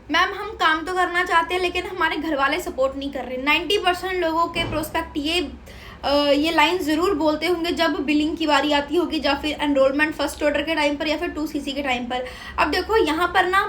Ma'am हम काम तो करना चाहते हैं लेकिन हमारे घर वाले सपोर्ट नहीं कर रहे। 90% लोगों के प्रोस्पेक्ट ये लाइन ज़रूर बोलते होंगे जब बिलिंग की बारी आती होगी, या फिर एनरोलमेंट फर्स्ट ऑर्डर के टाइम पर, या फिर 2cc के टाइम पर। अब देखो यहाँ पर ना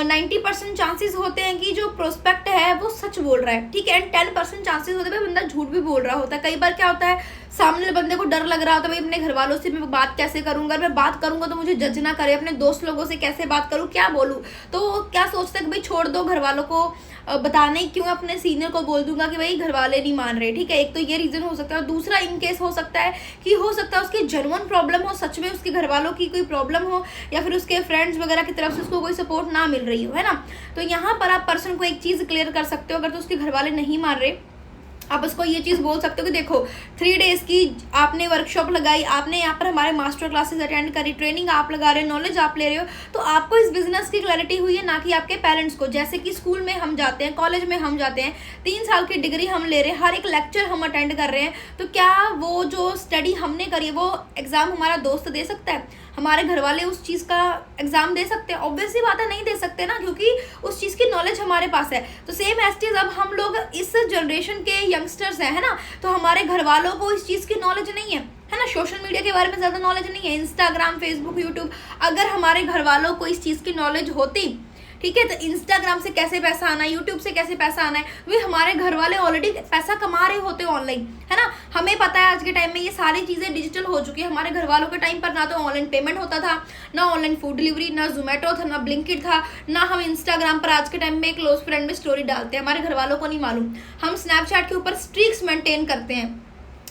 90% चांसेस होते हैं कि जो प्रोस्पेक्ट है वो सच बोल रहा है, ठीक है, एंड 10% चांसेस होते हैं बंदा झूठ भी बोल रहा होता है। कई बार क्या होता है, सामने बंदे को डर लग रहा होता है, भाई अपने घर वालों से मैं बात कैसे करूंगा, मैं बात करूंगा तो मुझे जज ना करे, अपने दोस्त लोगों से कैसे बात करूं, क्या बोलूं। तो क्या सोचता है कि भाई छोड़ दो, घर वालों को बताने क्यों, अपने सीनियर को बोल दूंगा कि भाई घर वाले नहीं मान रहे, ठीक है। एक तो ये रीजन हो सकता है। दूसरा इन केस हो सकता है कि हो सकता है उसकी जेन्युइन प्रॉब्लम हो, सच में उसके घर वालों की कोई प्रॉब्लम हो, या फिर उसके फ्रेंड्स वगैरह की तरफ से उसको कोई सपोर्ट ना मिल रही हो, है ना। तो यहाँ पर आप पर्सन को एक चीज क्लियर कर सकते हो, अगर तो उसके घर वाले नहीं मान रहे, आप उसको ये चीज़ बोल सकते हो कि देखो 3 डेज की आपने वर्कशॉप लगाई, आपने यहाँ पर हमारे मास्टर क्लासेस अटेंड करी, ट्रेनिंग आप लगा रहे हो, नॉलेज आप ले रहे हो, तो आपको इस बिजनेस की क्लैरिटी हुई है, ना कि आपके पेरेंट्स को। जैसे कि स्कूल में हम जाते हैं, कॉलेज में हम जाते हैं, 3 साल की डिग्री हम ले रहे हैं, हर एक लेक्चर हम अटेंड कर रहे हैं, तो क्या वो जो स्टडी हमने करी है वो एग्ज़ाम हमारा दोस्त दे सकता है? हमारे घर वाले उस चीज़ का एग्जाम दे सकते हैं? ऑब्वियसली बात है, नहीं दे सकते ना, क्योंकि उस चीज़ की नॉलेज हमारे पास है। तो सेम एज इट इज अब हम लोग इस जनरेशन के यंगस्टर्स हैं, है ना, तो हमारे घर वालों को इस चीज़ की नॉलेज नहीं है ना, सोशल मीडिया के बारे में ज़्यादा नॉलेज नहीं है, इंस्टाग्राम, फेसबुक, यूट्यूब। अगर हमारे घर वालों को इस चीज़ की नॉलेज होती, ठीक है, तो इंस्टाग्राम से कैसे पैसा आना है, यूट्यूब से कैसे पैसा आना है, वे हमारे घर वाले ऑलरेडी पैसा कमा रहे होते ऑनलाइन, है ना। हमें पता है आज के टाइम में ये सारी चीज़ें डिजिटल हो चुकी है। हमारे घर वालों के टाइम पर ना तो ऑनलाइन पेमेंट होता था, ना ऑनलाइन फूड डिलीवरी, ना जोमेटो था, ना ब्लिंकिट था, ना हम इंस्टाग्राम पर आज के टाइम में क्लोज फ्रेंड में स्टोरी डालते हैं, हमारे घर वालों को नहीं मालूम। हम स्नैपचैट के ऊपर स्ट्रीक्स मेंटेन करते हैं,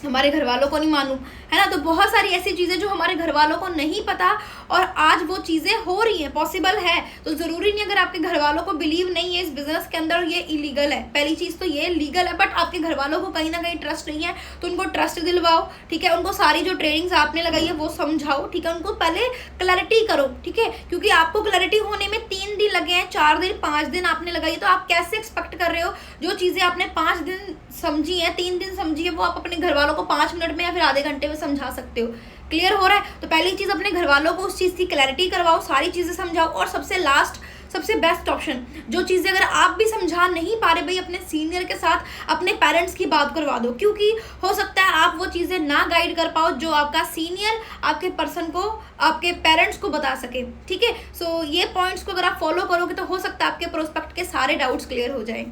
हमारे घर वालों को नहीं मालूम, है ना। तो बहुत सारी ऐसी चीज़ें जो हमारे घर वालों को नहीं पता, और आज वो चीज़ें हो रही हैं, पॉसिबल है। तो ज़रूरी नहीं, अगर आपके घर वालों को बिलीव नहीं है इस बिजनेस के अंदर, ये इलीगल है, पहली चीज़ तो ये लीगल है, बट आपके घर वालों को कहीं ना कहीं ट्रस्ट नहीं है, तो उनको ट्रस्ट दिलवाओ, ठीक है। उनको सारी जो ट्रेनिंग्स आपने लगाई है वो समझाओ, ठीक है। उनको पहले क्लैरिटी करो, ठीक है, क्योंकि आपको क्लैरिटी होने में 3 दिन लगे हैं, 4 दिन, 5 दिन आपने लगाई, तो आप कैसे एक्सपेक्ट कर रहे हो जो चीज़ें आपने 5 दिन समझी है, 3 दिन समझी है, वो आप अपने घर वालों को 5 मिनट में या फिर आधे घंटे में समझा सकते हो। क्लियर हो रहा है? तो पहली चीज़ अपने घर वालों को उस चीज़ की क्लैरिटी करवाओ, सारी चीज़ें समझाओ, और सबसे लास्ट, सबसे बेस्ट ऑप्शन, जो चीज़ें अगर आप भी समझा नहीं पा रहे भाई, अपने सीनियर के साथ अपने पेरेंट्स की बात करवा दो, क्योंकि हो सकता है आप वो चीज़ें ना गाइड कर पाओ जो आपका सीनियर आपके पर्सन को, आपके पेरेंट्स को बता सके, ठीक है। सो ये पॉइंट्स को अगर आप फॉलो करोगे तो हो सकता है आपके प्रोस्पेक्ट के सारे डाउट्स क्लियर हो जाएं।